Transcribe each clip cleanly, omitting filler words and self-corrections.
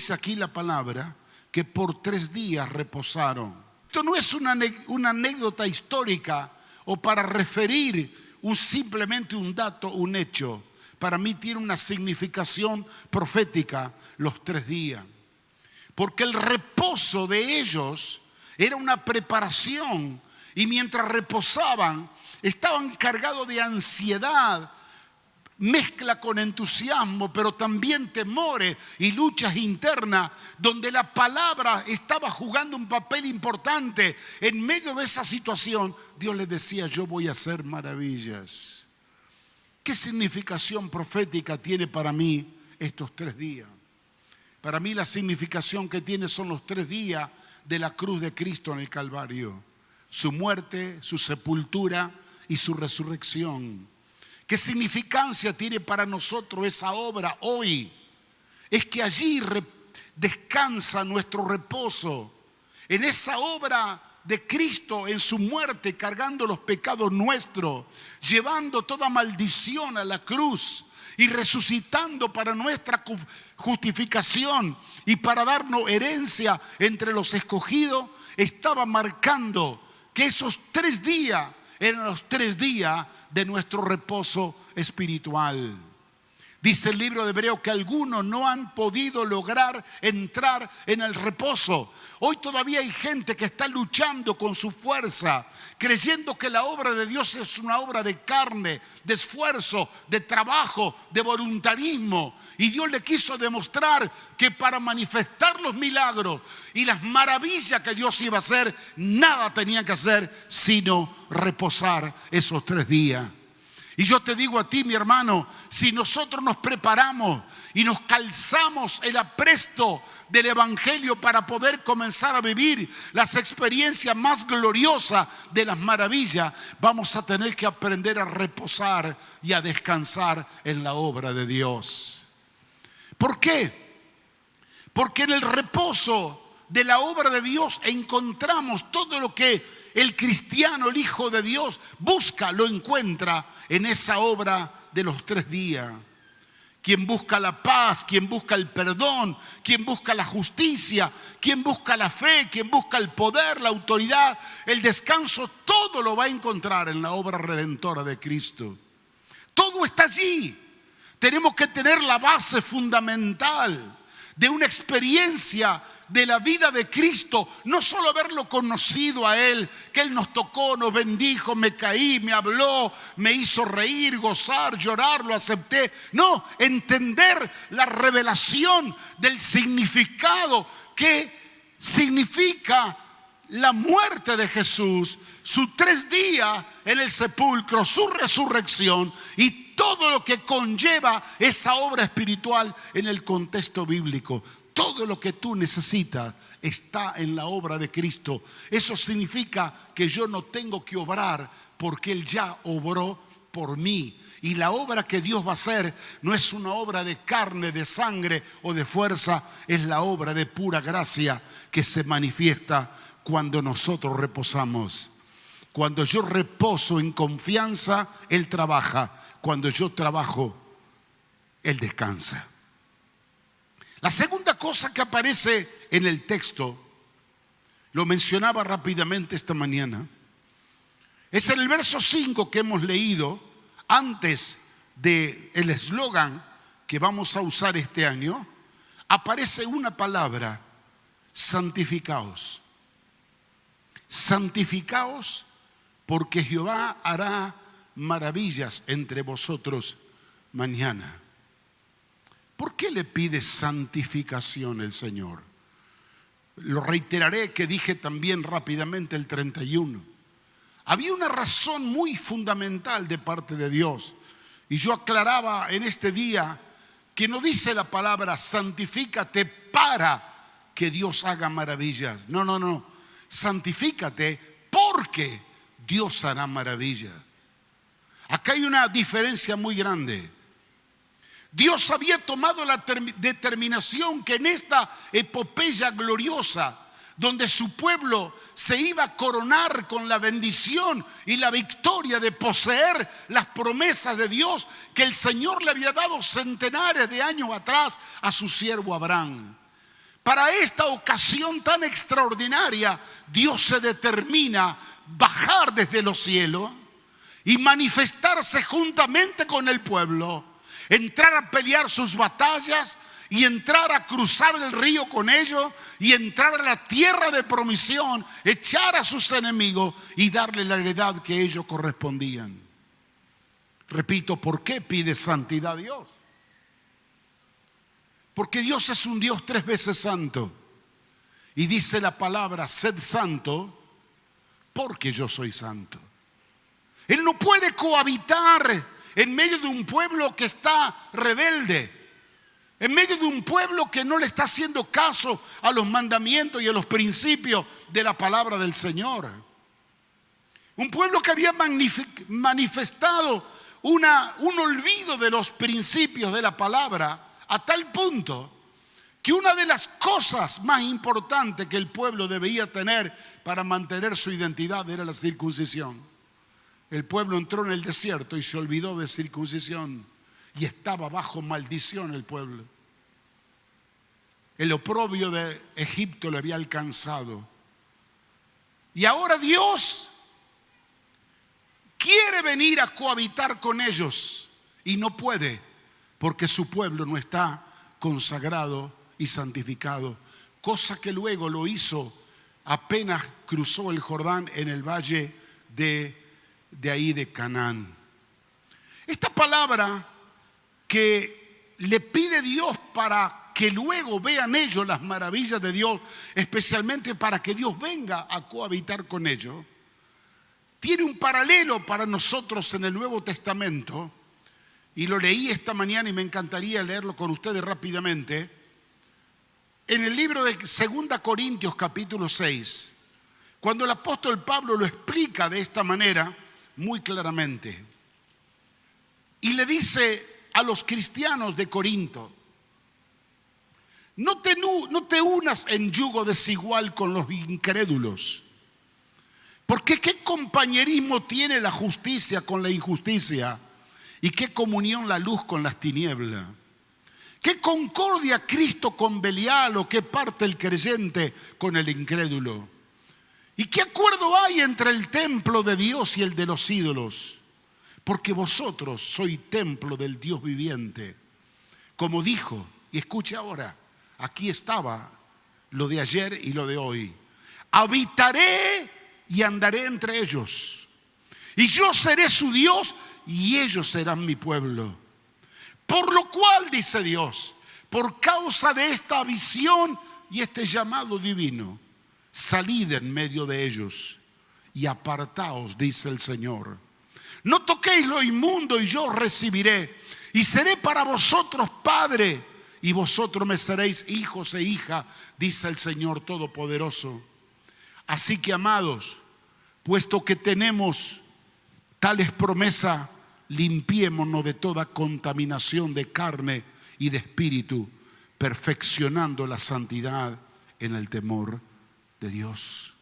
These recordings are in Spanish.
Dice aquí la palabra que por 3 días reposaron. Esto no es una anécdota histórica o para referir simplemente un dato, un hecho. Para mí tiene una significación profética los 3 días. Porque el reposo de ellos era una preparación, y mientras reposaban estaban cargados de ansiedad, mezcla con entusiasmo, pero también temores y luchas internas, donde la palabra estaba jugando un papel importante. En medio de esa situación, Dios les decía: yo voy a hacer maravillas. ¿Qué significación profética tiene para mí estos 3 días? Para mí la significación que tiene son los 3 días de la cruz de Cristo en el Calvario. Su muerte, su sepultura y su resurrección. ¿Qué significancia tiene para nosotros esa obra hoy? Es que allí descansa nuestro reposo. En esa obra de Cristo, en su muerte, cargando los pecados nuestros, llevando toda maldición a la cruz y resucitando para nuestra justificación y para darnos herencia entre los escogidos, estaba marcando que esos 3 días eran los 3 días de nuestro reposo espiritual. Dice el libro de Hebreos que algunos no han podido lograr entrar en el reposo. Hoy todavía hay gente que está luchando con su fuerza, creyendo que la obra de Dios es una obra de carne, de esfuerzo, de trabajo, de voluntarismo. Y Dios le quiso demostrar que para manifestar los milagros y las maravillas que Dios iba a hacer, nada tenía que hacer sino reposar esos 3 días. Y yo te digo a ti, mi hermano, si nosotros nos preparamos y nos calzamos el apresto del Evangelio para poder comenzar a vivir las experiencias más gloriosas de las maravillas, vamos a tener que aprender a reposar y a descansar en la obra de Dios. ¿Por qué? Porque en el reposo de la obra de Dios encontramos todo lo que el cristiano, el Hijo de Dios, busca, lo encuentra en esa obra de los 3 días. Quien busca la paz, quien busca el perdón, quien busca la justicia, quien busca la fe, quien busca el poder, la autoridad, el descanso, todo lo va a encontrar en la obra redentora de Cristo. Todo está allí. Tenemos que tener la base fundamental de una experiencia de la vida de Cristo, no solo haberlo conocido a Él, que Él nos tocó, nos bendijo, me caí, me habló, me hizo reír, gozar, llorar, lo acepté. No, entender la revelación del significado que significa la muerte de Jesús, sus 3 días en el sepulcro, su resurrección y todo lo que conlleva esa obra espiritual en el contexto bíblico. Todo lo que tú necesitas está en la obra de Cristo. Eso significa que yo no tengo que obrar porque Él ya obró por mí. Y la obra que Dios va a hacer no es una obra de carne, de sangre o de fuerza. Es la obra de pura gracia que se manifiesta cuando nosotros reposamos. Cuando yo reposo en confianza, Él trabaja. Cuando yo trabajo, Él descansa. La segunda cosa que aparece en el texto, lo mencionaba rápidamente esta mañana, es en el verso 5 que hemos leído antes del eslogan que vamos a usar este año. Aparece una palabra: santificaos. Santificaos porque Jehová hará maravillas entre vosotros mañana. ¿Por qué le pide santificación el Señor? Lo reiteraré que dije también rápidamente el 31. Había una razón muy fundamental de parte de Dios. Y yo aclaraba en este día que no dice la palabra santifícate para que Dios haga maravillas. No. Santifícate porque Dios hará maravillas. Acá hay una diferencia muy grande. Dios había tomado la determinación que en esta epopeya gloriosa, donde su pueblo se iba a coronar con la bendición y la victoria de poseer las promesas de Dios que el Señor le había dado centenares de años atrás a su siervo Abraham. para esta ocasión tan extraordinaria, Dios se determina bajar desde los cielos y manifestarse juntamente con el pueblo, entrar a pelear sus batallas y entrar a cruzar el río con ellos y entrar a la tierra de promisión, echar a sus enemigos y darle la heredad que ellos correspondían. Repito, ¿por qué pide santidad a Dios? Porque Dios es un Dios 3 veces santo. Y dice la palabra, sed santo, porque yo soy santo. Él no puede cohabitar en medio de un pueblo que está rebelde, en medio de un pueblo que no le está haciendo caso a los mandamientos y a los principios de la palabra del Señor. Un pueblo que había manifestado un olvido de los principios de la palabra, a tal punto que una de las cosas más importantes que el pueblo debía tener para mantener su identidad era la circuncisión. El pueblo entró en el desierto y se olvidó de circuncisión y estaba bajo maldición el pueblo. El oprobio de Egipto le había alcanzado. Y ahora Dios quiere venir a cohabitar con ellos y no puede, porque su pueblo no está consagrado y santificado, cosa que luego lo hizo apenas cruzó el Jordán en el valle de ahí de Canaán. Esta palabra que le pide Dios para que luego vean ellos las maravillas de Dios, especialmente para que Dios venga a cohabitar con ellos, tiene un paralelo para nosotros en el Nuevo Testamento, y lo leí esta mañana y me encantaría leerlo con ustedes rápidamente, en el libro de 2 Corintios capítulo 6, cuando el apóstol Pablo lo explica de esta manera muy claramente. Y le dice a los cristianos de Corinto, no te unas en yugo desigual con los incrédulos, porque ¿qué compañerismo tiene la justicia con la injusticia? ¿Y qué comunión la luz con las tinieblas? ¿Qué concordia Cristo con Belial o qué parte el creyente con el incrédulo? ¿Y qué acuerdo hay entre el templo de Dios y el de los ídolos? Porque vosotros sois templo del Dios viviente. Como dijo, y escuche ahora, aquí estaba lo de ayer y lo de hoy. Habitaré y andaré entre ellos. Y yo seré su Dios y ellos serán mi pueblo. Por lo cual, dice Dios, por causa de esta visión y este llamado divino, salid en medio de ellos y apartaos, dice el Señor. No toquéis lo inmundo y yo recibiré. Y seré para vosotros padre y vosotros me seréis hijos e hijas, dice el Señor Todopoderoso. Así que, amados, puesto que tenemos tales promesas, limpiémonos de toda contaminación de carne y de espíritu, perfeccionando la santidad en el temor de Dios.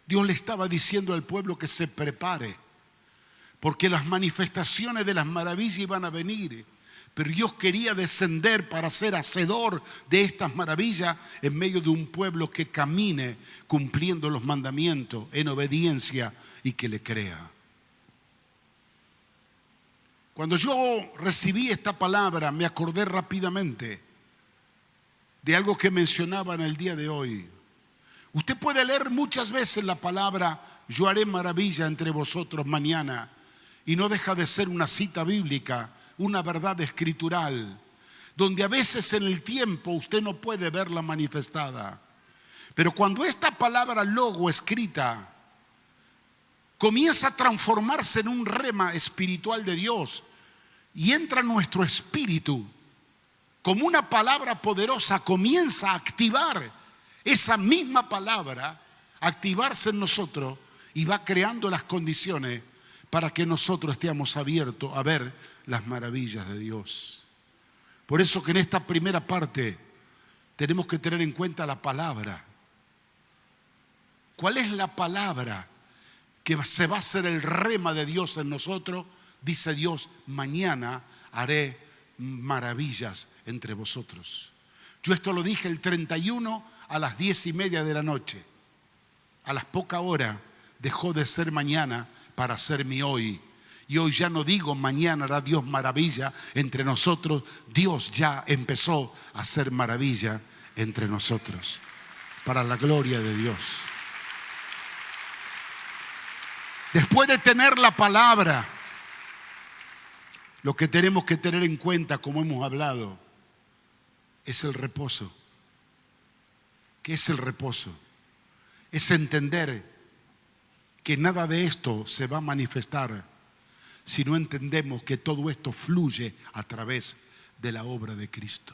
Dios le estaba diciendo al pueblo que se prepare, porque las manifestaciones de las maravillas iban a venir, pero Dios quería descender para ser hacedor de estas maravillas en medio de un pueblo que camine cumpliendo los mandamientos en obediencia y que le crea. Cuando yo recibí esta palabra, me acordé rápidamente de algo que mencionaba en el día de hoy. Usted puede leer muchas veces la palabra, yo haré maravilla entre vosotros mañana, y no deja de ser una cita bíblica, una verdad escritural, donde a veces en el tiempo usted no puede verla manifestada. Pero cuando esta palabra logo escrita comienza a transformarse en un rema espiritual de Dios y entra en nuestro espíritu como una palabra poderosa, comienza a activar esa misma palabra, activarse en nosotros y va creando las condiciones para que nosotros estemos abiertos a ver las maravillas de Dios. Por eso que en esta primera parte tenemos que tener en cuenta la palabra. ¿Cuál es la palabra que se va a hacer el rema de Dios en nosotros? Dice Dios, mañana haré maravillas entre vosotros. Yo esto lo dije el 31 a las 10:30 de la noche. A las pocas horas dejó de ser mañana para ser mi hoy. Y hoy ya no digo mañana hará Dios maravilla entre nosotros. Dios ya empezó a hacer maravilla entre nosotros. Para la gloria de Dios. Después de tener la palabra, lo que tenemos que tener en cuenta, como hemos hablado, es el reposo. ¿Qué es el reposo? Es entender que nada de esto se va a manifestar si no entendemos que todo esto fluye a través de la obra de Cristo.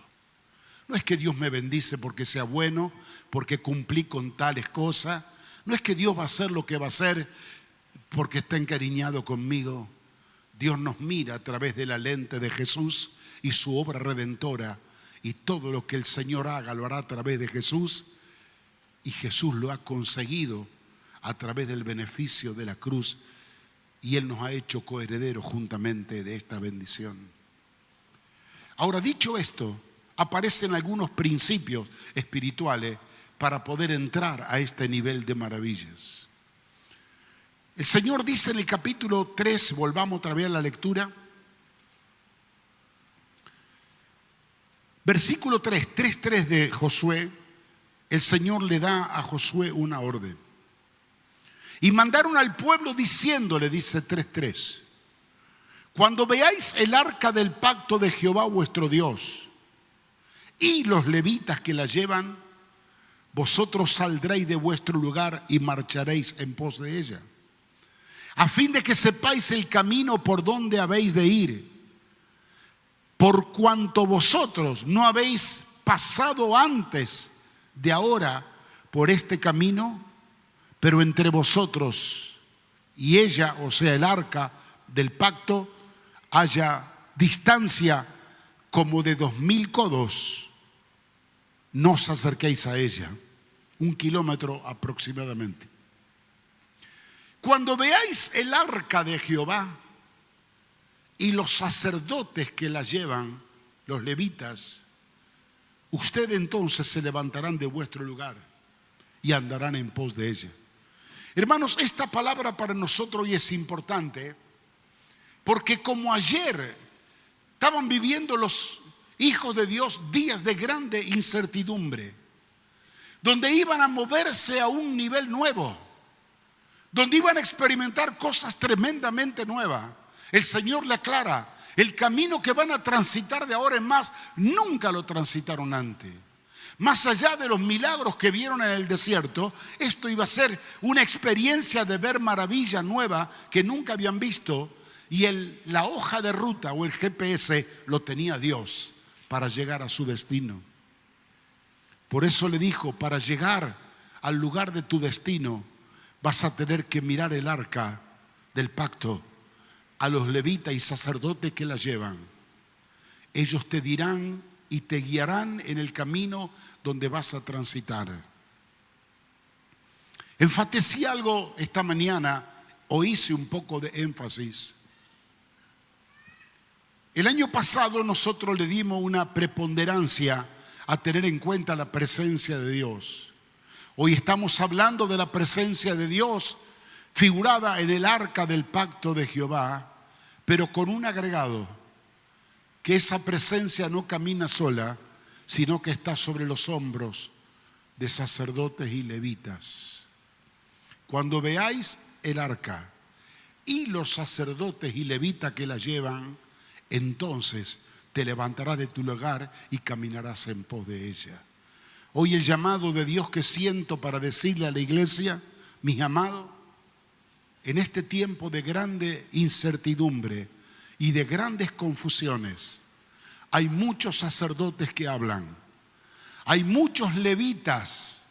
No es que Dios me bendice porque sea bueno, porque cumplí con tales cosas. No es que Dios va a hacer lo que va a hacer porque está encariñado conmigo. Dios nos mira a través de la lente de Jesús y su obra redentora. Y todo lo que el Señor haga lo hará a través de Jesús. Y Jesús lo ha conseguido a través del beneficio de la cruz. Y Él nos ha hecho coherederos juntamente de esta bendición. Ahora, dicho esto, aparecen algunos principios espirituales para poder entrar a este nivel de maravillas. El Señor dice en el capítulo 3, volvamos otra vez a la lectura. Versículo 3:3 de Josué, el Señor le da a Josué una orden. Y mandaron al pueblo diciéndole, dice 3:3, cuando veáis el arca del pacto de Jehová vuestro Dios y los levitas que la llevan, vosotros saldréis de vuestro lugar y marcharéis en pos de ella, a fin de que sepáis el camino por donde habéis de ir, por cuanto vosotros no habéis pasado antes de ahora por este camino, pero entre vosotros y ella, o sea, el arca del pacto, haya distancia como de 2000 codos. No os acerquéis a ella, 1 kilómetro aproximadamente. Cuando veáis el arca de Jehová y los sacerdotes que la llevan, los levitas, ustedes entonces se levantarán de vuestro lugar y andarán en pos de ella. Hermanos, esta palabra para nosotros hoy es importante porque como ayer estaban viviendo los hijos de Dios días de grande incertidumbre, donde iban a moverse a un nivel nuevo, donde iban a experimentar cosas tremendamente nuevas. El Señor le aclara, el camino que van a transitar de ahora en más, nunca lo transitaron antes. Más allá de los milagros que vieron en el desierto, esto iba a ser una experiencia de ver maravilla nueva que nunca habían visto. Y la hoja de ruta o el GPS lo tenía Dios para llegar a su destino. Por eso le dijo, para llegar al lugar de tu destino, vas a tener que mirar el arca del pacto, a los levitas y sacerdotes que la llevan. Ellos te dirán y te guiarán en el camino donde vas a transitar. Enfaticé algo esta mañana, o hice un poco de énfasis. El año pasado nosotros le dimos una preponderancia a tener en cuenta la presencia de Dios. Hoy estamos hablando de la presencia de Dios figurada en el arca del pacto de Jehová, pero con un agregado, que esa presencia no camina sola, sino que está sobre los hombros de sacerdotes y levitas. Cuando veáis el arca y los sacerdotes y levitas que la llevan, entonces te levantarás de tu lugar y caminarás en pos de ella. Hoy el llamado de Dios que siento para decirle a la iglesia, mis amados, en este tiempo de grande incertidumbre y de grandes confusiones, hay muchos sacerdotes que hablan, hay muchos levitas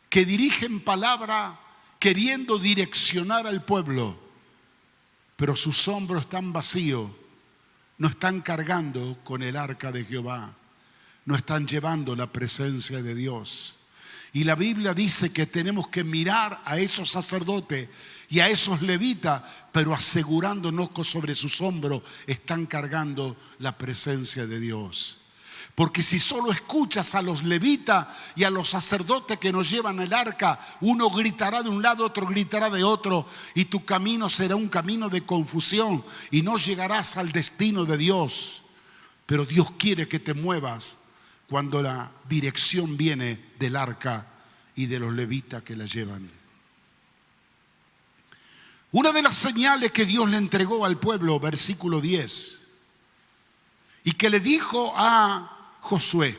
que dirigen palabra queriendo direccionar al pueblo, pero sus hombros están vacíos, no están cargando con el arca de Jehová, no están llevando la presencia de Dios. Y la Biblia dice que tenemos que mirar a esos sacerdotes y a esos levitas, pero asegurándonos que sobre sus hombros están cargando la presencia de Dios. Porque si solo escuchas a los levitas y a los sacerdotes que nos llevan el arca, uno gritará de un lado, otro gritará de otro, y tu camino será un camino de confusión y no llegarás al destino de Dios. Pero Dios quiere que te muevas cuando la dirección viene del arca y de los levitas que la llevan. Una de las señales que Dios le entregó al pueblo, versículo 10, y que le dijo a Josué,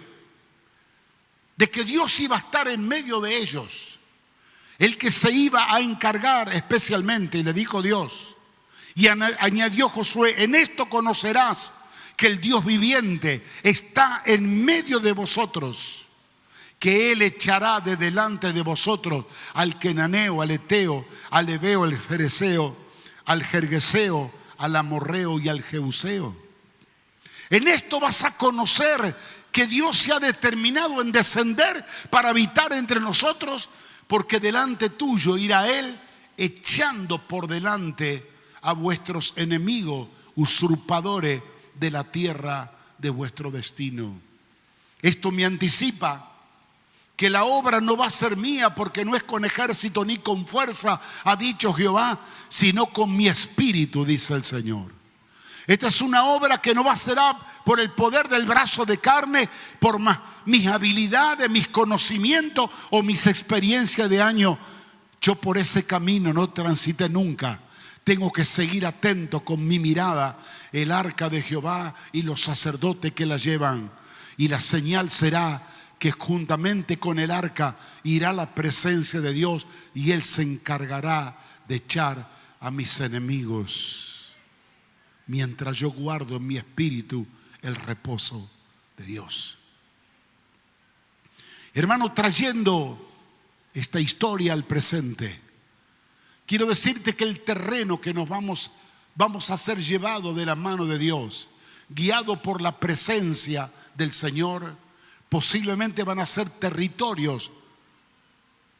de que Dios iba a estar en medio de ellos, el que se iba a encargar especialmente, y le dijo Dios, y añadió Josué, en esto conocerás que el Dios viviente está en medio de vosotros, que Él echará de delante de vosotros al Kenaneo, al Eteo, al Ebeo, al Fereceo, al Gergeseo, al Amorreo y al Jebuseo. En esto vas a conocer que Dios se ha determinado en descender para habitar entre nosotros, porque delante tuyo irá Él echando por delante a vuestros enemigos, usurpadores de la tierra de vuestro destino. Esto me anticipa que la obra no va a ser mía, porque no es con ejército ni con fuerza, ha dicho Jehová, sino con mi espíritu, dice el Señor. Esta es una obra que no va a ser por el poder del brazo de carne, por mis habilidades, mis conocimientos o mis experiencias de años. Yo por ese camino no transité nunca. Tengo que seguir atento con mi mirada el arca de Jehová y los sacerdotes que la llevan. Y la señal será que juntamente con el arca irá la presencia de Dios y Él se encargará de echar a mis enemigos, mientras yo guardo en mi espíritu el reposo de Dios. Hermano, trayendo esta historia al presente, quiero decirte que el terreno que nos vamos a ser llevado de la mano de Dios, guiado por la presencia del Señor, posiblemente van a ser territorios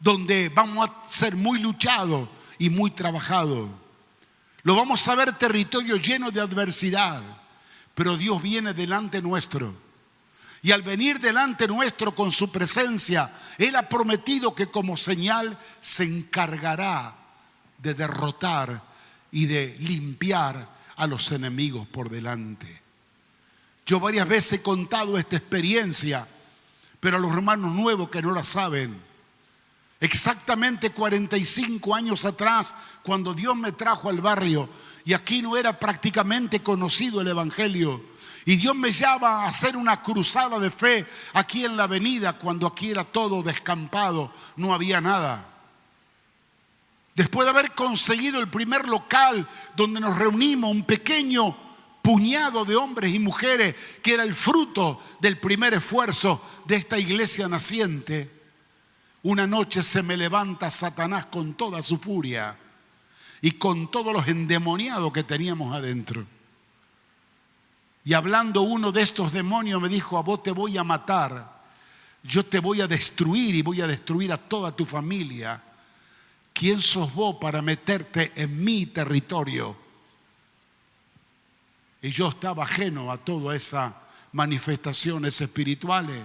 donde vamos a ser muy luchados y muy trabajados. Lo vamos a ver territorio lleno de adversidad, pero Dios viene delante nuestro. Y al venir delante nuestro con su presencia, Él ha prometido que como señal se encargará de derrotar y de limpiar a los enemigos por delante. Yo varias veces he contado esta experiencia, pero a los hermanos nuevos que no la saben, exactamente 45 años atrás, cuando Dios me trajo al barrio, y aquí no era prácticamente conocido el evangelio, y Dios me llama a hacer una cruzada de fe aquí en la avenida, cuando aquí era todo descampado, no había nada. Después de haber conseguido el primer local donde nos reunimos, un pequeño puñado de hombres y mujeres, que era el fruto del primer esfuerzo de esta iglesia naciente, una noche se me levanta Satanás con toda su furia y con todos los endemoniados que teníamos adentro. Y hablando uno de estos demonios me dijo: a vos te voy a matar, yo te voy a destruir y voy a destruir a toda tu familia. ¿Quién sos vos para meterte en mi territorio? Y yo estaba ajeno a todas esas manifestaciones espirituales.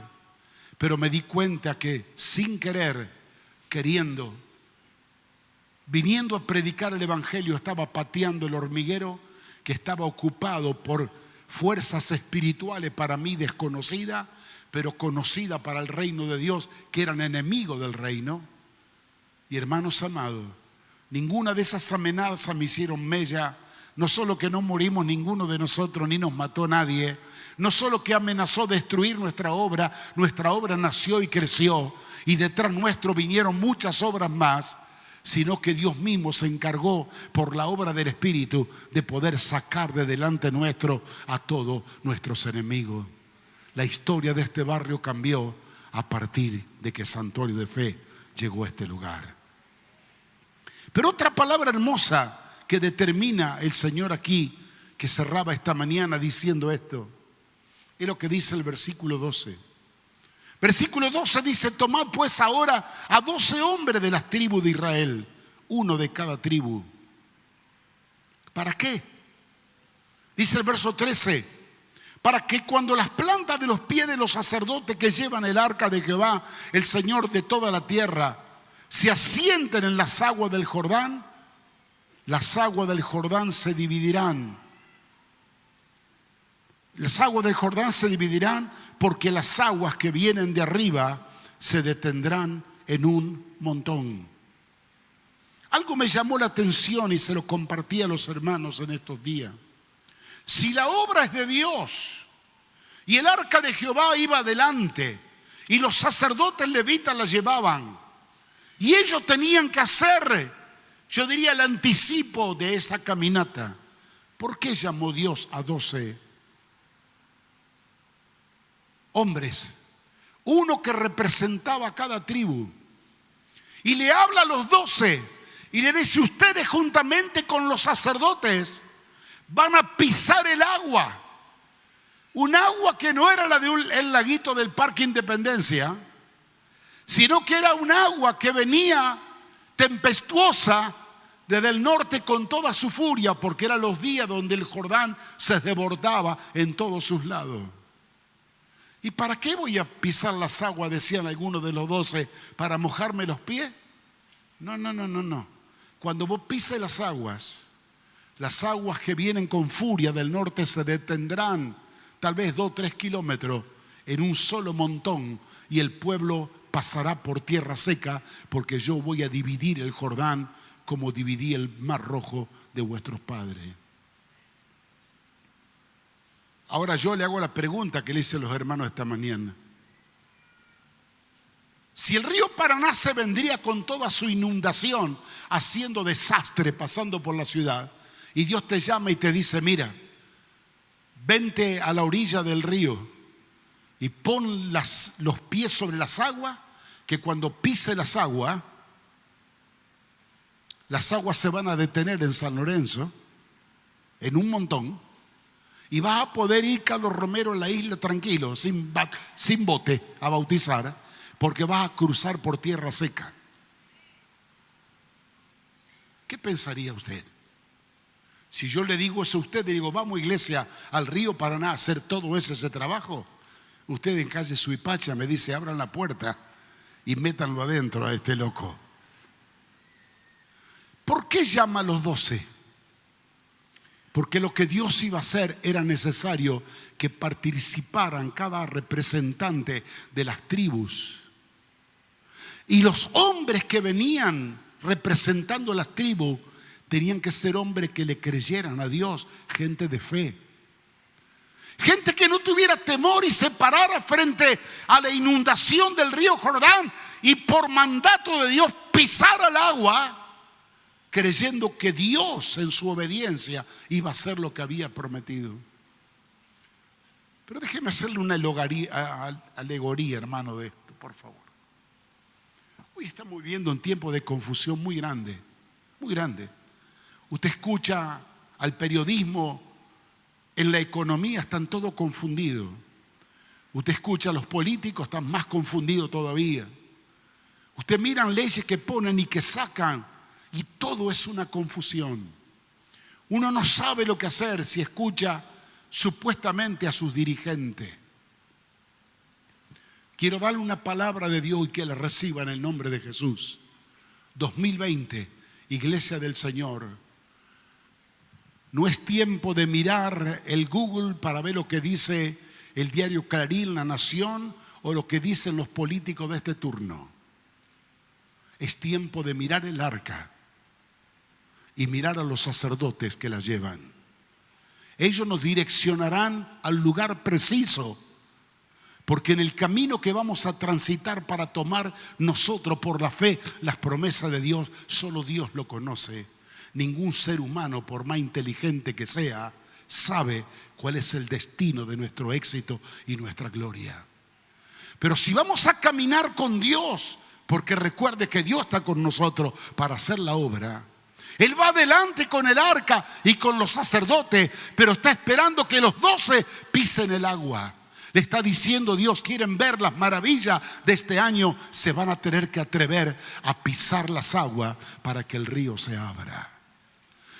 Pero me di cuenta que sin querer, queriendo, viniendo a predicar el evangelio, estaba pateando el hormiguero que estaba ocupado por fuerzas espirituales para mí desconocidas, pero conocidas para el reino de Dios, que eran enemigos del reino. Y hermanos amados, ninguna de esas amenazas me hicieron mella. No solo que no morimos ninguno de nosotros, ni nos mató nadie. No solo que amenazó destruir nuestra obra nació y creció, y detrás nuestro vinieron muchas obras más, sino que Dios mismo se encargó por la obra del Espíritu de poder sacar de delante nuestro a todos nuestros enemigos. La historia de este barrio cambió a partir de que Santuario de Fe llegó a este lugar. Pero otra palabra hermosa que determina el Señor aquí, que cerraba esta mañana diciendo esto, es lo que dice el versículo 12. Versículo 12 dice: tomad pues ahora a 12 hombres de las tribus de Israel, uno de cada tribu. ¿Para qué? Dice el verso 13: para que cuando las plantas de los pies de los sacerdotes que llevan el arca de Jehová, el Señor de toda la tierra, se asienten en las aguas del Jordán, las aguas del Jordán se dividirán. Las aguas del Jordán se dividirán porque las aguas que vienen de arriba se detendrán en un montón. Algo me llamó la atención y se lo compartí a los hermanos en estos días. Si la obra es de Dios y el arca de Jehová iba adelante y los sacerdotes levitas la llevaban y ellos tenían que hacer, yo diría, el anticipo de esa caminata, ¿por qué llamó Dios a 12 hombres? Uno que representaba a cada tribu. Y le habla a los 12 y le dice: ustedes juntamente con los sacerdotes van a pisar el agua. Un agua que no era la del laguito del Parque Independencia, sino que era un agua que venía tempestuosa desde el norte con toda su furia, porque eran los días donde el Jordán se desbordaba en todos sus lados. ¿Y para qué voy a pisar las aguas?, decían algunos de los 12, ¿para mojarme los pies? No. Cuando vos pises las aguas que vienen con furia del norte se detendrán tal vez 2 o 3 kilómetros en un solo montón y el pueblo pasará por tierra seca, porque yo voy a dividir el Jordán como dividí el mar rojo de vuestros padres. Ahora yo le hago la pregunta que le hice a los hermanos esta mañana. Si el río Paraná se vendría con toda su inundación, haciendo desastre, pasando por la ciudad, y Dios te llama y te dice: mira, vente a la orilla del río y pon los pies sobre las aguas, que cuando pise las aguas se van a detener en San Lorenzo, en un montón, y vas a poder ir, Carlos Romero, en la isla tranquilo, sin bote, a bautizar, porque vas a cruzar por tierra seca. ¿Qué pensaría usted? Si yo le digo eso a usted, le digo: vamos, iglesia, al río Paraná a hacer todo ese trabajo. Usted en calle Suipacha me dice: abran la puerta y métanlo adentro a este loco. ¿Por qué llama a los 12? Porque lo que Dios iba a hacer era necesario que participaran cada representante de las tribus. Y los hombres que venían representando las tribus tenían que ser hombres que le creyeran a Dios, gente de fe. Gente que no tuviera temor y se parara frente a la inundación del río Jordán y por mandato de Dios pisara el agua, creyendo que Dios en su obediencia iba a hacer lo que había prometido. Pero déjeme hacerle una alegoría, hermano, de esto, por favor. Hoy estamos viviendo un tiempo de confusión muy grande, muy grande. Usted escucha al periodismo, en la economía están todos confundidos. Usted escucha a los políticos, están más confundidos todavía. Usted mira leyes que ponen y que sacan, y todo es una confusión. Uno no sabe lo que hacer si escucha supuestamente a sus dirigentes. Quiero darle una palabra de Dios y que la reciba en el nombre de Jesús. 2020, Iglesia del Señor. No es tiempo de mirar el Google para ver lo que dice el diario Clarín, La Nación, o lo que dicen los políticos de este turno. Es tiempo de mirar el arca y mirar a los sacerdotes que la llevan. Ellos nos direccionarán al lugar preciso, porque en el camino que vamos a transitar para tomar nosotros por la fe las promesas de Dios, solo Dios lo conoce. Ningún ser humano, por más inteligente que sea, sabe cuál es el destino de nuestro éxito y nuestra gloria. Pero si vamos a caminar con Dios, porque recuerde que Dios está con nosotros para hacer la obra, Él va adelante con el arca y con los sacerdotes, pero está esperando que los 12 pisen el agua. Le está diciendo Dios: quieren ver las maravillas de este año, se van a tener que atrever a pisar las aguas para que el río se abra.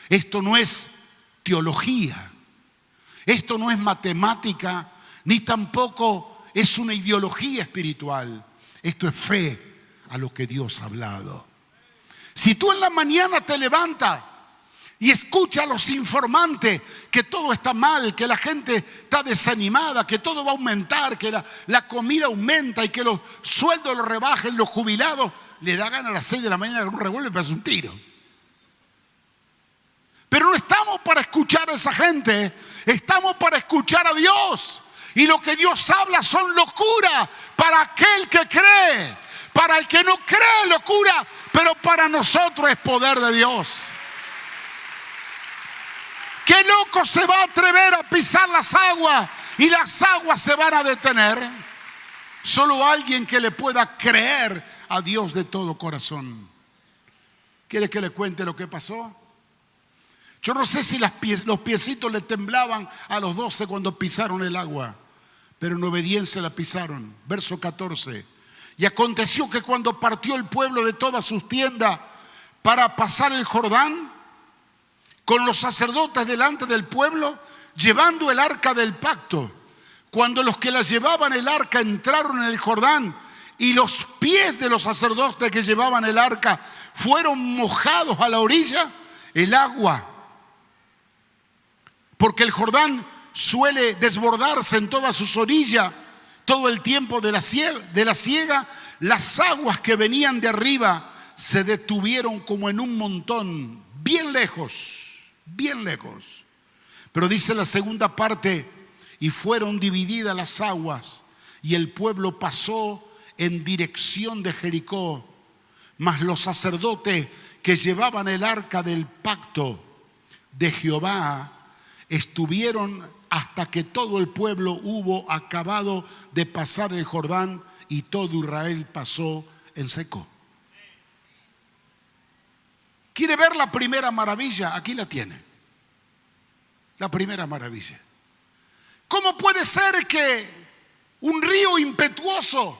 Esto no es teología. Esto no es matemática, ni tampoco es una ideología espiritual. Esto es fe a lo que Dios ha hablado. Si tú en la mañana te levantas y escuchas a los informantes que todo está mal, que la gente está desanimada, que todo va a aumentar, que la comida aumenta y que los sueldos los rebajen, los jubilados, le da ganas a las 6 de la mañana con un revólver y pasa un tiro. Pero no estamos para escuchar a esa gente, estamos para escuchar a Dios. Y lo que Dios habla son locuras para aquel que cree. Para el que no cree, locura, pero para nosotros es poder de Dios. ¿Qué loco se va a atrever a pisar las aguas y las aguas se van a detener? Solo alguien que le pueda creer a Dios de todo corazón. ¿Quiere que le cuente lo que pasó? Yo no sé si los piecitos le temblaban a los 12 cuando pisaron el agua, pero en obediencia la pisaron. Verso 14. Y aconteció que cuando partió el pueblo de todas sus tiendas para pasar el Jordán, con los sacerdotes delante del pueblo, llevando el arca del pacto, cuando los que la llevaban el arca entraron en el Jordán y los pies de los sacerdotes que llevaban el arca fueron mojados a la orilla, el agua, porque el Jordán suele desbordarse en todas sus orillas todo el tiempo de la siega, las aguas que venían de arriba se detuvieron como en un montón, bien lejos, bien lejos. Pero dice la segunda parte, y fueron divididas las aguas, y el pueblo pasó en dirección de Jericó, mas los sacerdotes que llevaban el arca del pacto de Jehová estuvieron hasta que todo el pueblo hubo acabado de pasar el Jordán y todo Israel pasó en seco. ¿Quiere ver la primera maravilla? Aquí la tiene. La primera maravilla. ¿Cómo puede ser que un río impetuoso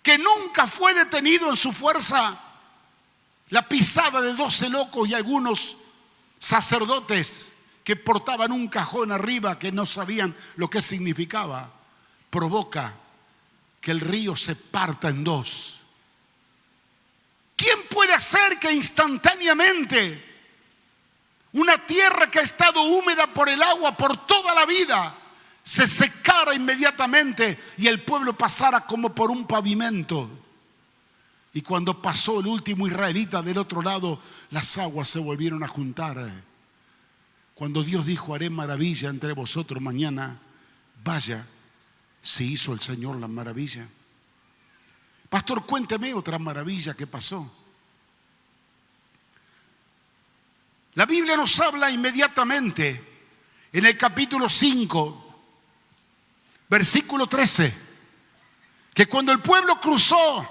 que nunca fue detenido en su fuerza, la pisada de 12 locos y algunos sacerdotes que portaban un cajón arriba que no sabían lo que significaba, provoca que el río se parta en dos? ¿Quién puede hacer que instantáneamente una tierra que ha estado húmeda por el agua por toda la vida se secara inmediatamente y el pueblo pasara como por un pavimento? Y cuando pasó el último israelita del otro lado, las aguas se volvieron a juntar. Cuando Dios dijo, haré maravilla entre vosotros mañana, vaya, se hizo el Señor la maravilla. Pastor, cuénteme otra maravilla que pasó. La Biblia nos habla inmediatamente en el capítulo 5, versículo 13, que cuando el pueblo cruzó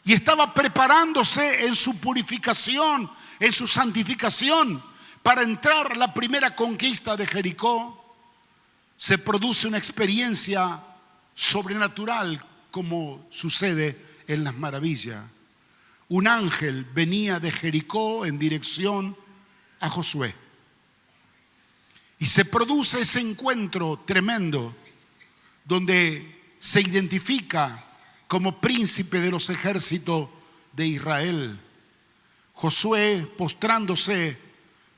y estaba preparándose en su purificación, en su santificación, para entrar a la primera conquista de Jericó, se produce una experiencia sobrenatural como sucede en las maravillas. Un ángel venía de Jericó en dirección a Josué. Y se produce ese encuentro tremendo donde se identifica como príncipe de los ejércitos de Israel. Josué, postrándose,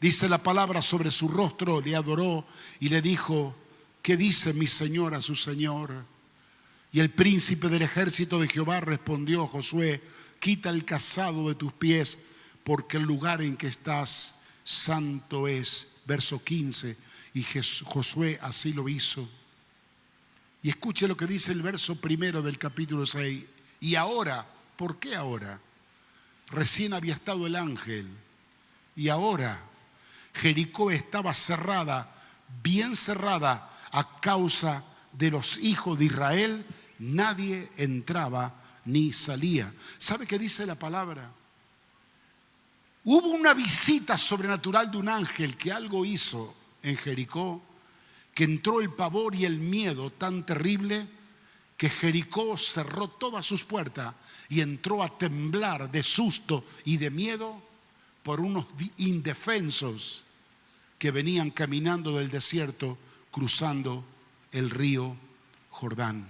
dice la palabra, sobre su rostro, le adoró y le dijo, ¿qué dice mi señor a su señor? Y el príncipe del ejército de Jehová respondió a Josué, quita el calzado de tus pies, porque el lugar en que estás santo es. Verso 15, y Josué así lo hizo. Y escuche lo que dice el verso primero del capítulo 6. Y ahora, ¿por qué ahora? Recién había estado el ángel. Y ahora Jericó estaba cerrada, bien cerrada, a causa de los hijos de Israel. Nadie entraba ni salía. ¿Sabe qué dice la palabra? Hubo una visita sobrenatural de un ángel que algo hizo en Jericó, que entró el pavor y el miedo tan terrible que Jericó cerró todas sus puertas y entró a temblar de susto y de miedo por unos indefensos que venían caminando del desierto cruzando el río Jordán.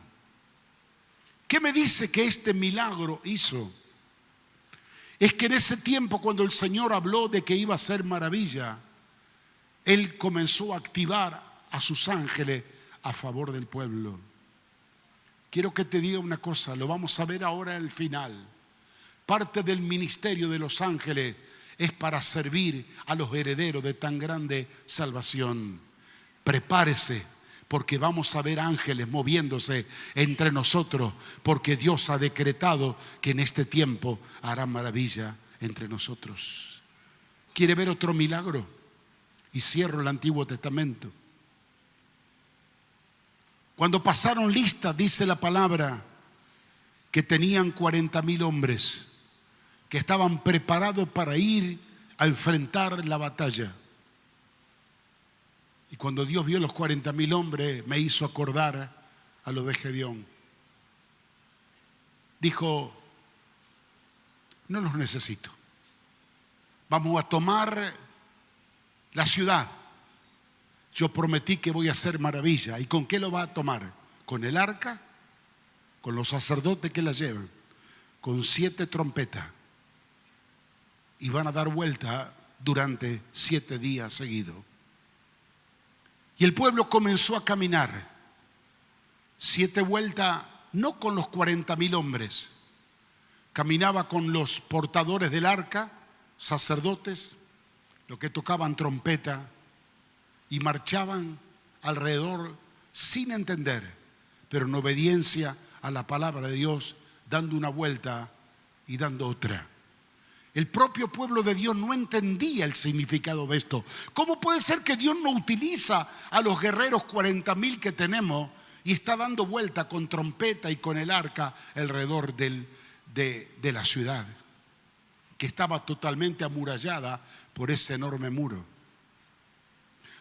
¿Qué me dice que este milagro hizo? Es que en ese tiempo, cuando el Señor habló de que iba a hacer maravilla, Él comenzó a activar a sus ángeles a favor del pueblo. Quiero que te diga una cosa, lo vamos a ver ahora al final. Parte del ministerio de los ángeles es para servir a los herederos de tan grande salvación. Prepárese, porque vamos a ver ángeles moviéndose entre nosotros, porque Dios ha decretado que en este tiempo hará maravilla entre nosotros. ¿Quiere ver otro milagro? Y cierro el Antiguo Testamento. Cuando pasaron lista, dice la palabra, que tenían 40,000 hombres que estaban preparados para ir a enfrentar la batalla. Y cuando Dios vio los 40,000 hombres, me hizo acordar a lo de Gedeón. Dijo, no los necesito. Vamos a tomar la ciudad. Yo prometí que voy a hacer maravilla. ¿Y con qué lo va a tomar? ¿Con el arca? ¿Con los sacerdotes que la llevan? Con 7 trompetas. Y van a dar vuelta durante 7 días seguidos. Y el pueblo comenzó a caminar 7 vueltas, no con los 40,000 hombres. Caminaba con los portadores del arca, sacerdotes, los que tocaban trompeta, y marchaban alrededor sin entender, pero en obediencia a la palabra de Dios, dando una vuelta y dando otra. El propio pueblo de Dios no entendía el significado de esto. ¿Cómo puede ser que Dios no utiliza a los guerreros 40,000 que tenemos y está dando vuelta con trompeta y con el arca alrededor de la ciudad, que estaba totalmente amurallada por ese enorme muro?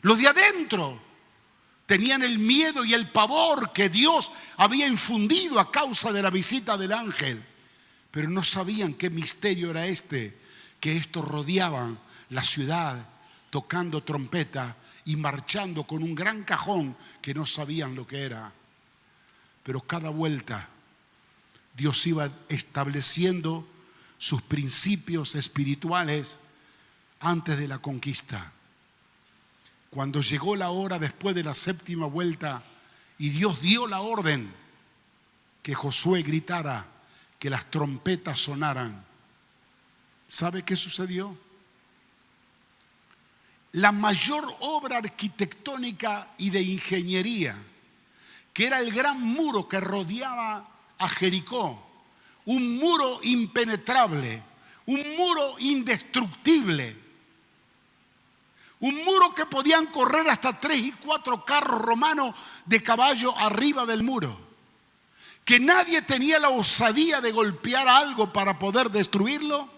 Los de adentro tenían el miedo y el pavor que Dios había infundido a causa de la visita del ángel, pero no sabían qué misterio era este, que estos rodeaban la ciudad tocando trompeta y marchando con un gran cajón que no sabían lo que era. Pero cada vuelta Dios iba estableciendo sus principios espirituales antes de la conquista. Cuando llegó la hora después de la 7ª vuelta y Dios dio la orden que Josué gritara, que las trompetas sonaran, ¿sabe qué sucedió? La mayor obra arquitectónica y de ingeniería, que era el gran muro que rodeaba a Jericó, un muro impenetrable, un muro indestructible, un muro que podían correr hasta 3 y 4 carros romanos de caballo arriba del muro, que nadie tenía la osadía de golpear algo para poder destruirlo.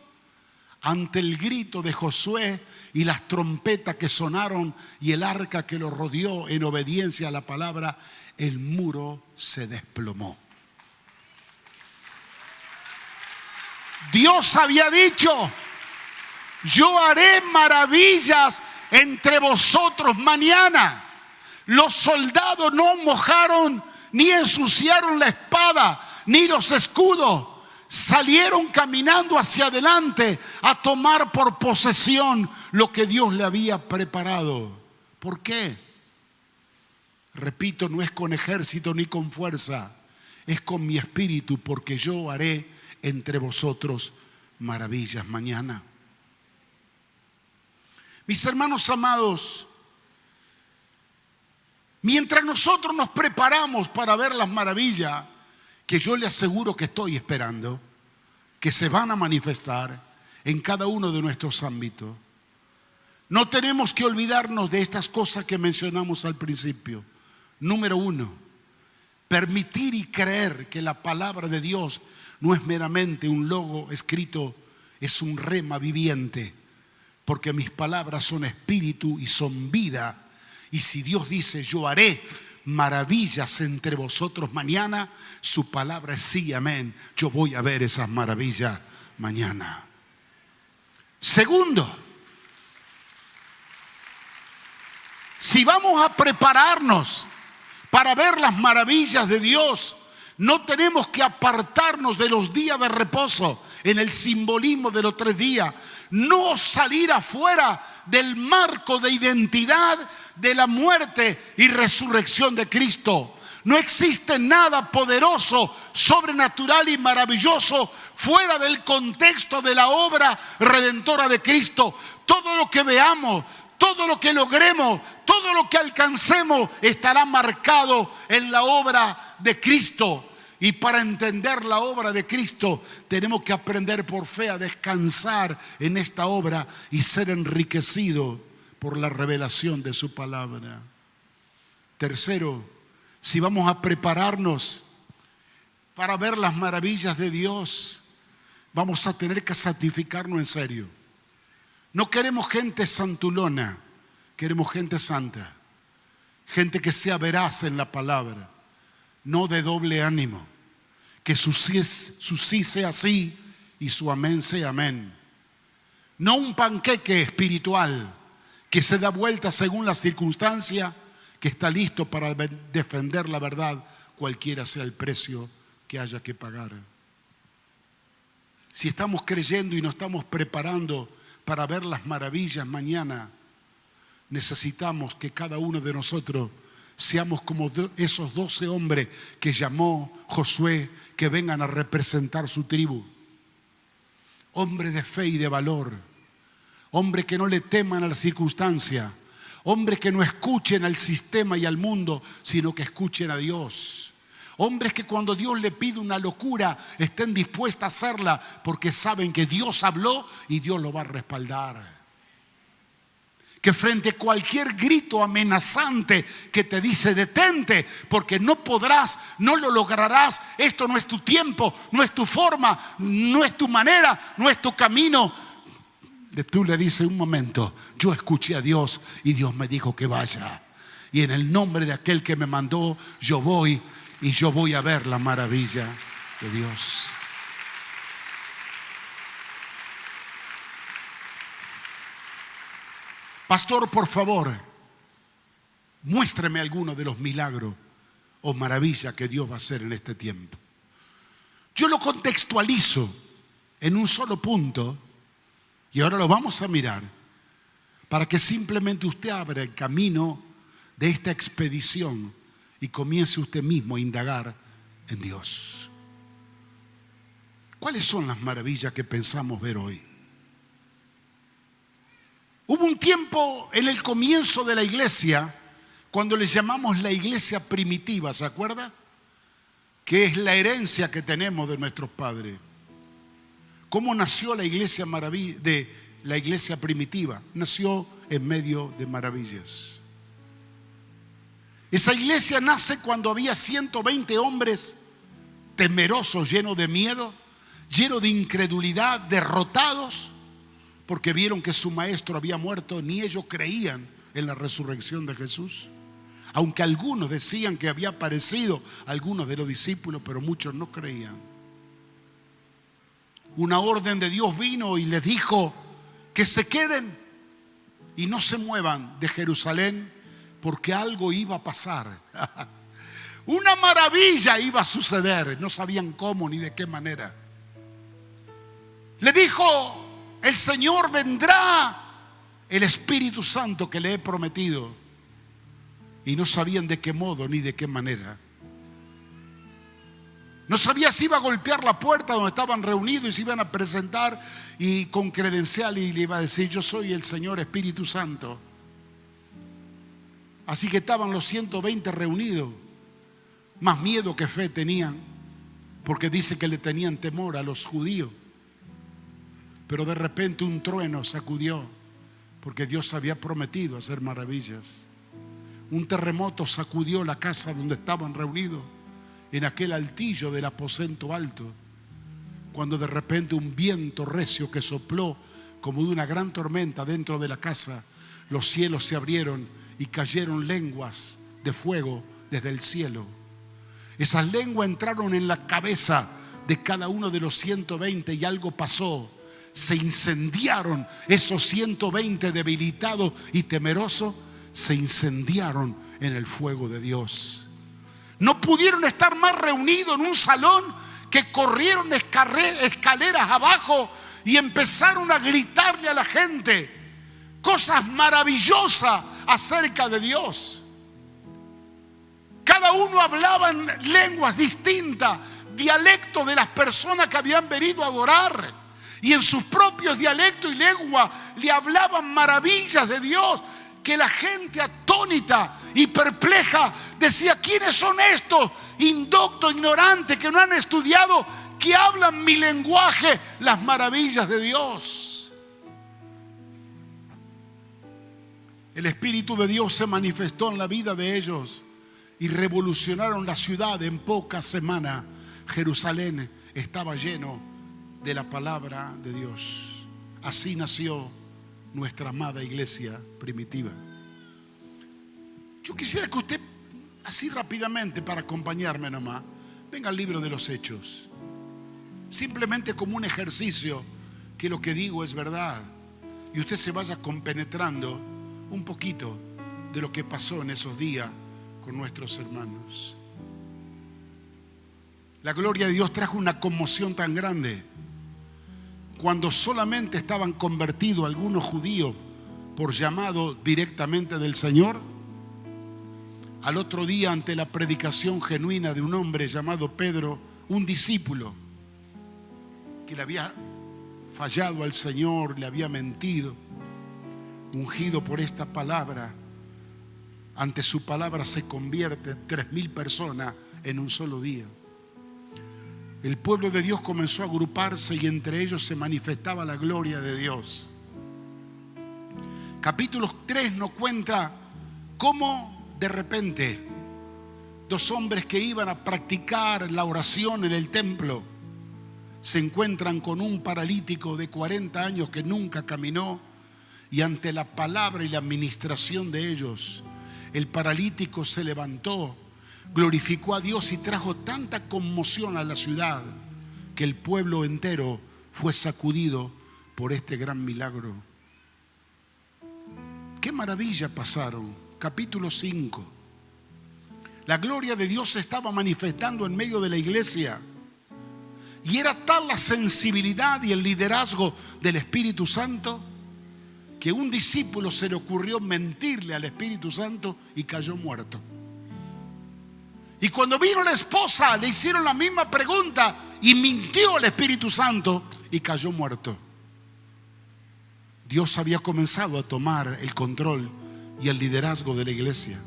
Ante el grito de Josué y las trompetas que sonaron y el arca que lo rodeó en obediencia a la palabra, el muro se desplomó. Dios había dicho, yo haré maravillas entre vosotros mañana. Los soldados no mojaron ni ensuciaron la espada ni los escudos. Salieron caminando hacia adelante a tomar por posesión lo que Dios le había preparado. ¿Por qué? Repito, no es con ejército ni con fuerza, es con mi espíritu, porque yo haré entre vosotros maravillas mañana. Mis hermanos amados, mientras nosotros nos preparamos para ver las maravillas, que yo le aseguro que estoy esperando, que se van a manifestar en cada uno de nuestros ámbitos, no tenemos que olvidarnos de estas cosas que mencionamos al principio. Número 1, permitir y creer que la palabra de Dios no es meramente un logo escrito, es un rema viviente, porque mis palabras son espíritu y son vida. Y si Dios dice, yo haré maravillas entre vosotros mañana, su palabra es sí, amén. Yo voy a ver esas maravillas mañana. Segundo, Si vamos a prepararnos para ver las maravillas de Dios, no tenemos que apartarnos de los días de reposo en el simbolismo de los 3 días. No salir afuera del marco de identidad de la muerte y resurrección de Cristo. No existe nada poderoso, sobrenatural y maravilloso fuera del contexto de la obra redentora de Cristo. Todo lo que veamos, todo lo que logremos, todo lo que alcancemos estará marcado en la obra de Cristo. Y para entender la obra de Cristo tenemos que aprender por fe a descansar en esta obra y ser enriquecidos por la revelación de su palabra. Tercero, si vamos a prepararnos para ver las maravillas de Dios, vamos a tener que santificarnos en serio. No queremos gente santulona, queremos gente santa, gente que sea veraz en la palabra, no de doble ánimo, que su sí sea sí y su amén sea amén. No un panqueque espiritual que se da vuelta según la circunstancia, que está listo para defender la verdad, cualquiera sea el precio que haya que pagar. Si estamos creyendo y nos estamos preparando para ver las maravillas mañana, necesitamos que cada uno de nosotros seamos como esos 12 hombres que llamó Josué, que vengan a representar su tribu. Hombres de fe y de valor, hombres que no le teman a la circunstancia, hombres que no escuchen al sistema y al mundo, sino que escuchen a Dios. Hombres que cuando Dios le pide una locura estén dispuestos a hacerla porque saben que Dios habló y Dios lo va a respaldar. Que frente a cualquier grito amenazante que te dice detente porque no podrás, no lo lograrás, esto no es tu tiempo, no es tu forma, no es tu manera, no es tu camino, tú le dices un momento, yo escuché a Dios y Dios me dijo que vaya. Y en el nombre de aquel que me mandó, yo voy y yo voy a ver la maravilla de Dios. Pastor, por favor, muéstreme alguno de los milagros o maravillas que Dios va a hacer en este tiempo. Yo lo contextualizo en un solo punto y ahora lo vamos a mirar para que simplemente usted abra el camino de esta expedición y comience usted mismo a indagar en Dios. ¿Cuáles son las maravillas que pensamos ver hoy? Hubo un tiempo en el comienzo de la iglesia, cuando le llamamos la iglesia primitiva, ¿se acuerda? Que es la herencia que tenemos de nuestros padres. ¿Cómo nació la iglesia primitiva? Nació en medio de maravillas. Esa iglesia nace cuando había 120 hombres temerosos, llenos de miedo, llenos de incredulidad, derrotados, porque vieron que su maestro había muerto. Ni ellos creían en la resurrección de Jesús. Aunque algunos decían que había aparecido a algunos de los discípulos, pero muchos no creían. Una orden de Dios vino y les dijo que se queden y no se muevan de Jerusalén, porque algo iba a pasar. Una maravilla iba a suceder. No sabían cómo ni de qué manera. Le dijo: el Señor vendrá, el Espíritu Santo que le he prometido. Y no sabían de qué modo ni de qué manera. No sabía si iba a golpear la puerta donde estaban reunidos y se iban a presentar y con credencial y le iba a decir: yo soy el Señor Espíritu Santo. Así que estaban los 120 reunidos. Más miedo que fe tenían, porque dice que le tenían temor a los judíos. Pero de repente un trueno sacudió, porque Dios había prometido hacer maravillas. Un terremoto sacudió la casa donde estaban reunidos, en aquel altillo del aposento alto, cuando de repente un viento recio que sopló como de una gran tormenta dentro de la casa, los cielos se abrieron y cayeron lenguas de fuego desde el cielo. Esas lenguas entraron en la cabeza de cada uno de los 120 y algo pasó. Se incendiaron esos 120 debilitados y temerosos, se incendiaron en el fuego de Dios. No pudieron estar más reunidos en un salón que corrieron escaleras abajo y empezaron a gritarle a la gente cosas maravillosas acerca de Dios. Cada uno hablaba en lenguas distintas, dialectos de las personas que habían venido a adorar, y en sus propios dialectos y lenguas le hablaban maravillas de Dios, que la gente atónita y perpleja decía: ¿quiénes son estos indoctos, ignorantes, que no han estudiado, que hablan mi lenguaje, las maravillas de Dios? El Espíritu de Dios se manifestó en la vida de ellos y revolucionaron la ciudad. En pocas semanas Jerusalén estaba lleno de la palabra de Dios. Así nació nuestra amada iglesia primitiva. Yo quisiera que usted, así rápidamente, para acompañarme nomás, venga al libro de los Hechos. Simplemente como un ejercicio, que lo que digo es verdad, y usted se vaya compenetrando un poquito de lo que pasó en esos días con nuestros hermanos. La gloria de Dios trajo una conmoción tan grande. Cuando solamente estaban convertidos algunos judíos por llamado directamente del Señor, al otro día, ante la predicación genuina de un hombre llamado Pedro, un discípulo que le había fallado al Señor, le había mentido, ungido por esta palabra, ante su palabra se convierten 3.000 personas en un solo día. El pueblo de Dios comenzó a agruparse y entre ellos se manifestaba la gloria de Dios. Capítulo 3 nos cuenta cómo de repente 2 hombres que iban a practicar la oración en el templo se encuentran con un paralítico de 40 años que nunca caminó, y ante la palabra y la administración de ellos, el paralítico se levantó, glorificó a Dios y trajo tanta conmoción a la ciudad que el pueblo entero fue sacudido por este gran milagro. ¡Qué maravilla pasaron! Capítulo 5. La gloria de Dios se estaba manifestando en medio de la iglesia, y era tal la sensibilidad y el liderazgo del Espíritu Santo que un discípulo se le ocurrió mentirle al Espíritu Santo y cayó muerto. Y cuando vino la esposa, le hicieron la misma pregunta y mintió al Espíritu Santo y cayó muerto. Dios había comenzado a tomar el control y el liderazgo de la iglesia.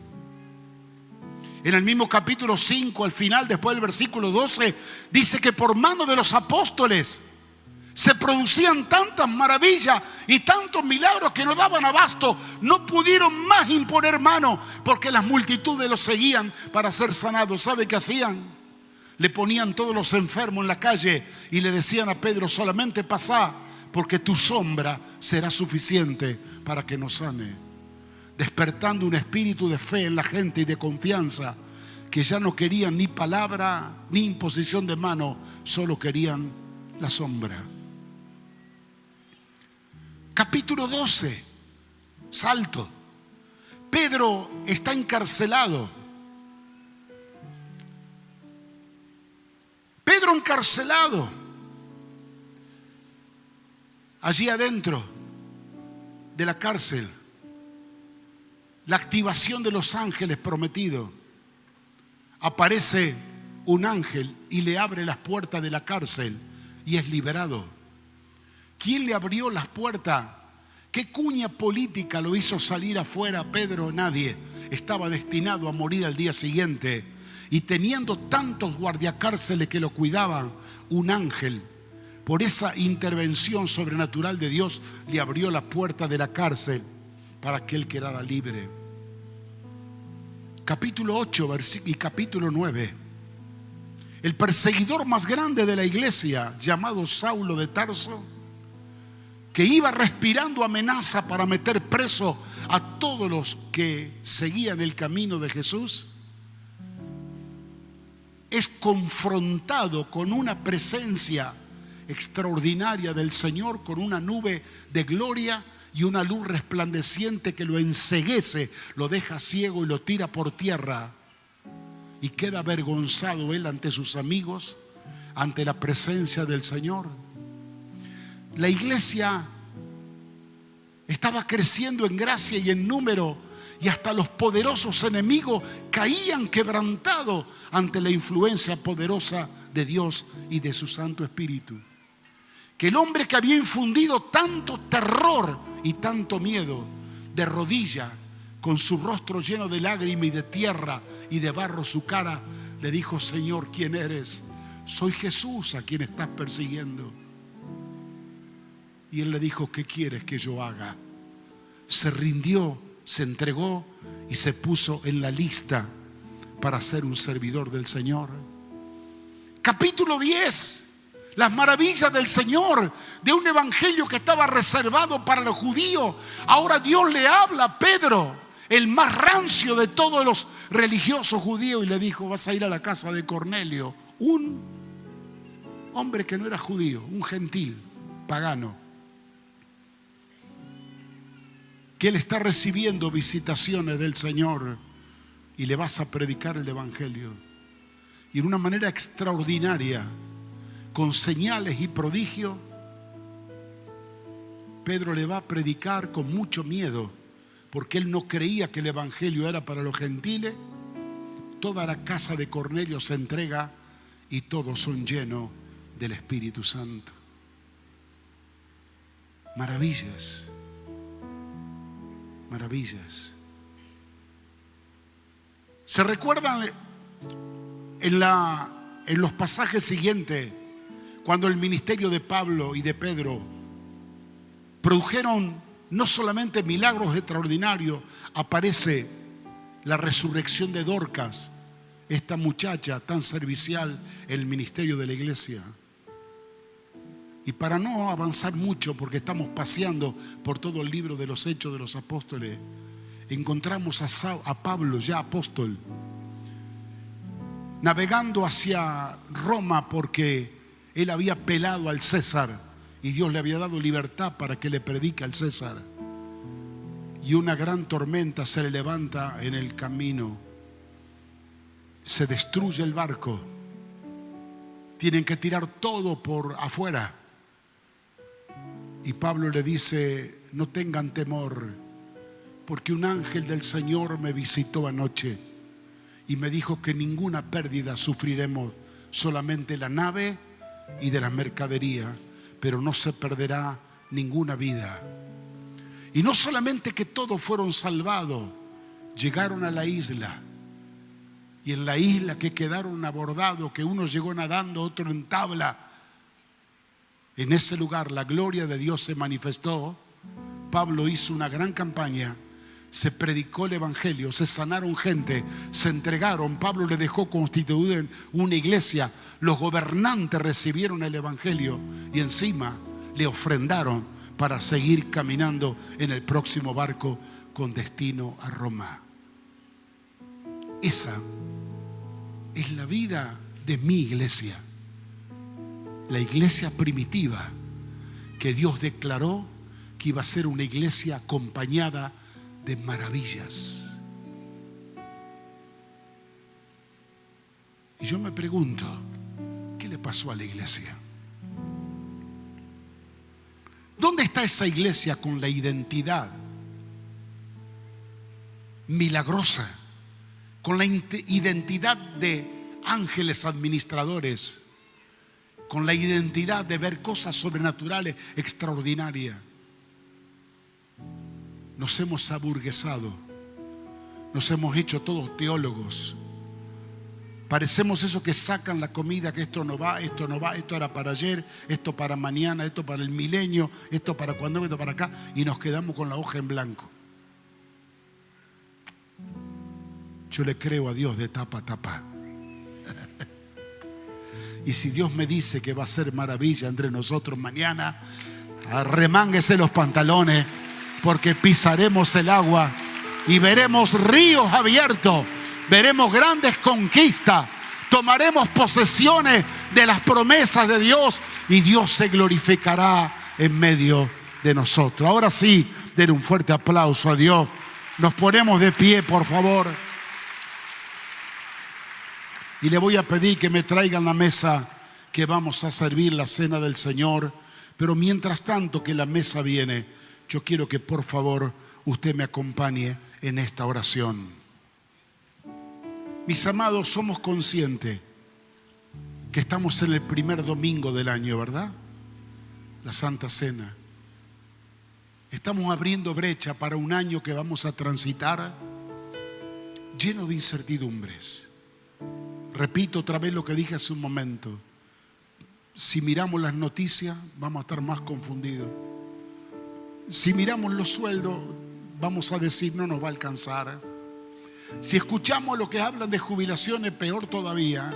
En el mismo capítulo 5, al final, después del versículo 12, dice que por mano de los apóstoles se producían tantas maravillas y tantos milagros que no daban abasto. No pudieron más imponer mano porque las multitudes los seguían para ser sanados. ¿Sabe qué hacían? Le ponían todos los enfermos en la calle y le decían a Pedro: solamente pasá, porque tu sombra será suficiente para que nos sane. Despertando un espíritu de fe en la gente y de confianza, que ya no querían ni palabra ni imposición de mano, solo querían la sombra. Capítulo 12, salto. Pedro está encarcelado. Pedro encarcelado. Allí adentro de la cárcel, la activación de los ángeles prometidos. Aparece un ángel y le abre las puertas de la cárcel y es liberado. ¿Quién le abrió las puertas? ¿Qué cuña política lo hizo salir afuera a Pedro? Nadie. Estaba destinado a morir al día siguiente. Y teniendo tantos guardiacárceles que lo cuidaban, un ángel, por esa intervención sobrenatural de Dios, le abrió la puerta de la cárcel para que él quedara libre. Capítulo 8 y capítulo 9. El perseguidor más grande de la iglesia, llamado Saulo de Tarso, que iba respirando amenaza para meter preso a todos los que seguían el camino de Jesús, es confrontado con una presencia extraordinaria del Señor, con una nube de gloria y una luz resplandeciente que lo enceguece, lo deja ciego y lo tira por tierra. Y queda avergonzado él ante sus amigos, ante la presencia del Señor. La iglesia estaba creciendo en gracia y en número, y hasta los poderosos enemigos caían quebrantados ante la influencia poderosa de Dios y de su Santo Espíritu. Que el hombre que había infundido tanto terror y tanto miedo, de rodilla, con su rostro lleno de lágrimas y de tierra y de barro su cara, le dijo: Señor, ¿quién eres? Soy Jesús a quien estás persiguiendo. Y él le dijo: ¿qué quieres que yo haga? Se rindió, se entregó y se puso en la lista para ser un servidor del Señor. Capítulo 10. Las maravillas del Señor, de un evangelio que estaba reservado para los judíos. Ahora Dios le habla a Pedro, el más rancio de todos los religiosos judíos, y le dijo: vas a ir a la casa de Cornelio, un hombre que no era judío, un gentil, pagano, que él está recibiendo visitaciones del Señor, y le vas a predicar el evangelio. Y de una manera extraordinaria, con señales y prodigios, Pedro le va a predicar con mucho miedo, porque él no creía que el evangelio era para los gentiles. Toda la casa de Cornelio se entrega y todos son llenos del Espíritu Santo. Maravillas, maravillas. ¿Se recuerdan en los pasajes siguientes, cuando el ministerio de Pablo y de Pedro produjeron no solamente milagros extraordinarios? Aparece la resurrección de Dorcas, esta muchacha tan servicial en el ministerio de la iglesia. Y para no avanzar mucho, porque estamos paseando por todo el libro de los Hechos de los Apóstoles, encontramos a Pablo, ya apóstol, navegando hacia Roma, porque él había apelado al César y Dios le había dado libertad para que le predique al César. Y una gran tormenta se le levanta en el camino. Se destruye el barco. Tienen que tirar todo por afuera. Y Pablo le dice: no tengan temor, porque un ángel del Señor me visitó anoche y me dijo que ninguna pérdida sufriremos, solamente la nave y de la mercadería, pero no se perderá ninguna vida. Y no solamente que todos fueron salvados, llegaron a la isla, y en la isla que quedaron abordados, que uno llegó nadando, otro en tabla, en ese lugar la gloria de Dios se manifestó. Pablo hizo una gran campaña, se predicó el evangelio, se sanaron gente, se entregaron. Pablo le dejó constituir una iglesia, los gobernantes recibieron el evangelio y encima le ofrendaron para seguir caminando en el próximo barco con destino a Roma. Esa es la vida de mi iglesia, la iglesia primitiva que Dios declaró que iba a ser una iglesia acompañada de maravillas. Y yo me pregunto, ¿qué le pasó a la iglesia? ¿Dónde está esa iglesia con la identidad milagrosa, con la identidad de ángeles administradores, con la identidad de ver cosas sobrenaturales extraordinarias? Nos hemos aburguesado, nos hemos hecho todos teólogos. Parecemos esos que sacan la comida, que esto no va, esto era para ayer, esto para mañana, esto para el milenio, esto para cuando, esto para acá, y nos quedamos con la hoja en blanco. Yo le creo a Dios de tapa a tapa. Y si Dios me dice que va a ser maravilla entre nosotros mañana, arremánguese los pantalones, porque pisaremos el agua y veremos ríos abiertos, veremos grandes conquistas, tomaremos posesiones de las promesas de Dios y Dios se glorificará en medio de nosotros. Ahora sí, Den un fuerte aplauso a Dios. Nos ponemos de pie, por favor. Y le voy a pedir que me traigan la mesa que vamos a servir la cena del Señor. Pero mientras tanto que la mesa viene, yo quiero que por favor usted me acompañe en esta oración. Mis amados, somos conscientes que estamos en el primer domingo del año, ¿verdad? La Santa Cena. Estamos abriendo brecha para un año que vamos a transitar lleno de incertidumbres. Repito otra vez lo que dije hace un momento. Si miramos las noticias, vamos a estar más confundidos. Si miramos los sueldos, vamos a decir no nos va a alcanzar. Si escuchamos lo que hablan de jubilaciones, peor todavía.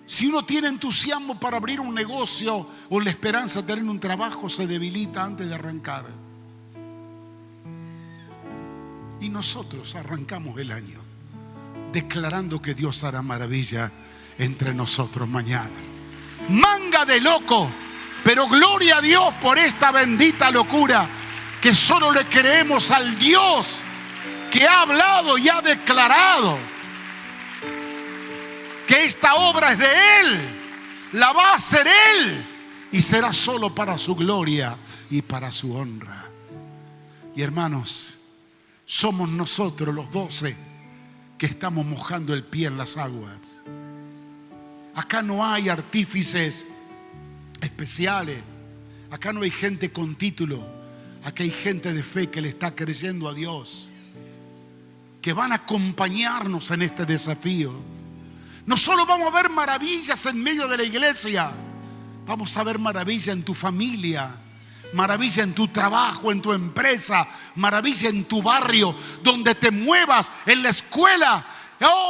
Si uno tiene entusiasmo para abrir un negocio o la esperanza de tener un trabajo, se debilita antes de arrancar. Y nosotros arrancamos el año declarando que Dios hará maravilla entre nosotros mañana. Manga de loco, pero gloria a Dios por esta bendita locura que solo le creemos al Dios que ha hablado y ha declarado que esta obra es de Él, la va a hacer Él y será solo para su gloria y para su honra. Y hermanos, somos nosotros los 12 que estamos mojando el pie en las aguas. Acá no hay artífices especiales, acá no hay gente con título, acá hay gente de fe que le está creyendo a Dios, que van a acompañarnos en este desafío. No solo vamos a ver maravillas en medio de la iglesia, vamos a ver maravilla en tu familia, maravilla en tu trabajo, en tu empresa, maravilla en tu barrio, donde te muevas, en la escuela,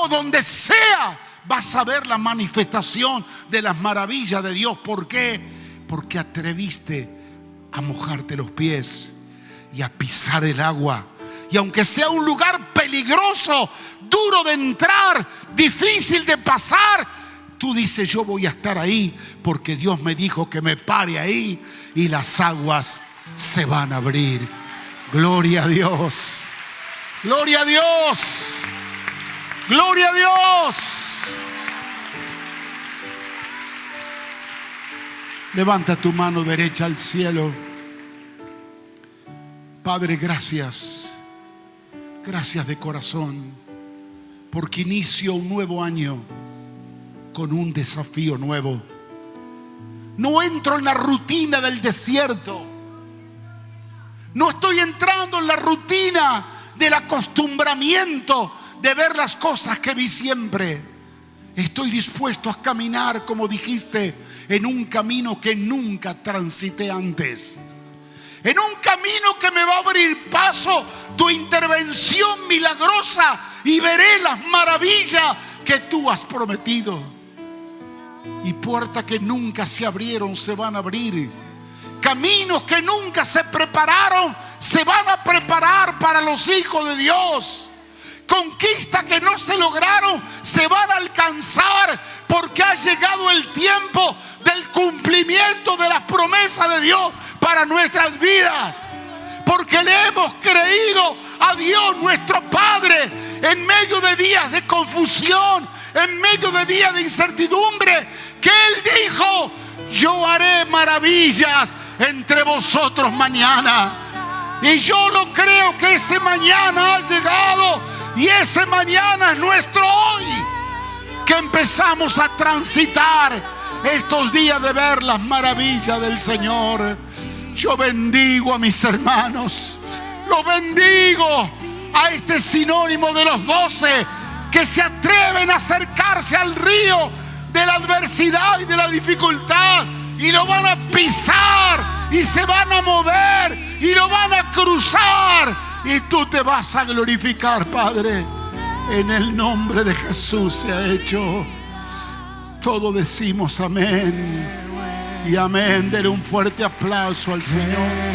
donde sea, vas a ver la manifestación de las maravillas de Dios. ¿Por qué? Porque atreviste a mojarte los pies y a pisar el agua. Y aunque sea un lugar peligroso, duro de entrar, difícil de pasar, tú dices yo voy a estar ahí porque Dios me dijo que me pare ahí y las aguas se van a abrir. Gloria a Dios. Gloria a Dios. Gloria a Dios. Levanta tu mano derecha al cielo. Padre, gracias. Gracias de corazón, porque inicio un nuevo año con un desafío nuevo. No entro en la rutina del desierto. No estoy entrando en la rutina del acostumbramiento de ver las cosas que vi siempre. Estoy dispuesto a caminar, como dijiste, en un camino que nunca transité antes. En un camino que me va a abrir paso tu intervención milagrosa y veré las maravillas que tú has prometido. Y puertas que nunca se abrieron se van a abrir. Caminos que nunca se prepararon se van a preparar para los hijos de Dios. Conquistas que no se lograron se van a alcanzar porque ha llegado el tiempo del cumplimiento de las promesas de Dios para nuestras vidas. Porque le hemos creído a Dios nuestro Padre en medio de días de confusión, en medio de días de incertidumbre, que Él dijo: yo haré maravillas entre vosotros mañana. Y yo lo creo que ese mañana ha llegado, y ese mañana es nuestro hoy, que empezamos a transitar estos días de ver las maravillas del Señor. Yo bendigo a mis hermanos, lo bendigo a este sinónimo de los 12 que se atreven a acercarse al río de la adversidad y de la dificultad, y lo van a pisar y se van a mover y lo van a cruzar, y tú te vas a glorificar, Padre. En el nombre de Jesús se ha hecho. Todos decimos amén y amén. Denle un fuerte aplauso al Señor.